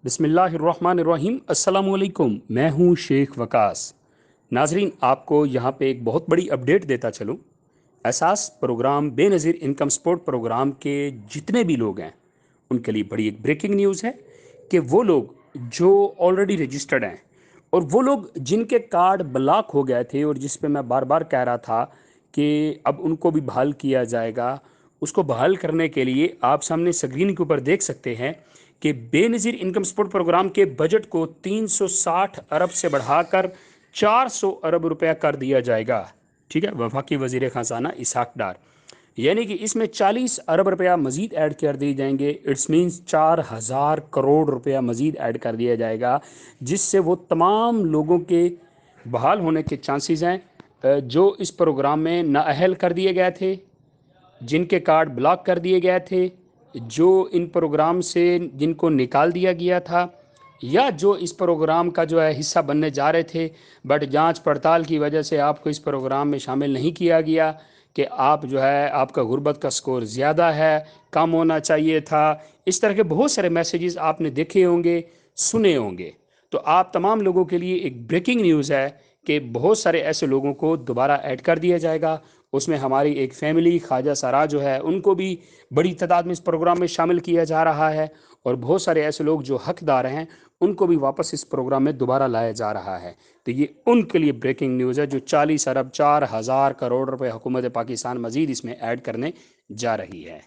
बिस्मिल्लाहिर्रहमानिर्रहीम। अस्सलाम वालेकुम। मैं हूं शेख वकास। नाजरीन, आपको यहां पे एक बहुत बड़ी अपडेट देता चलूं। Ehsaas programme Benazir income support programme के जितने भी लोग हैं उनके लिए बड़ी एक ब्रेकिंग न्यूज़ है कि वो लोग जो ऑलरेडी रजिस्टर्ड हैं और वो लोग जिनके कार्ड ब्लॉक हो गए थे और जिस पे मैं बार बार कह रहा था कि अब उनको भी बहाल किया जाएगा, उसको बहाल करने के लिए आप सामने स्क्रीन के ऊपर देख सकते हैं कि बेनज़ीर इनकम सपोर्ट प्रोग्राम के बजट को 360 अरब से बढ़ाकर 400 अरब रुपया कर दिया जाएगा। ठीक है, वफाकी वजीर खजाना इसहाक डार, यानी कि इसमें 40 अरब रुपया मजीद ऐड कर दिए जाएंगे। इट्स मीन्स 4000 करोड़ रुपया मजीद ऐड कर दिया जाएगा, जिससे वो तमाम लोगों के बहाल होने के चांसेस हैं जो इस प्रोग्राम में नाअहल कर दिए गए थे, जिनके कार्ड ब्लॉक कर दिए गए थे, जो इन प्रोग्राम से जिनको निकाल दिया गया था, या जो इस प्रोग्राम का जो है हिस्सा बनने जा रहे थे बट जांच पड़ताल की वजह से आपको इस प्रोग्राम में शामिल नहीं किया गया कि आप जो है आपका गुर्बत का स्कोर ज़्यादा है, कम होना चाहिए था। इस तरह के बहुत सारे मैसेजेस आपने देखे होंगे, सुने होंगे। तो आप तमाम लोगों के लिए एक ब्रेकिंग न्यूज़ है कि बहुत सारे ऐसे लोगों को दोबारा ऐड कर दिया जाएगा। उसमें हमारी एक फैमिली ख्वाजा सारा जो है उनको भी बड़ी तादाद में इस प्रोग्राम में शामिल किया जा रहा है, और बहुत सारे ऐसे लोग जो हकदार हैं उनको भी वापस इस प्रोग्राम में दोबारा लाया जा रहा है। तो ये उनके लिए ब्रेकिंग न्यूज़ है जो 40 अरब 4000 करोड़ रुपए हुकूमत पाकिस्तान मजीद इसमें ऐड करने जा रही है।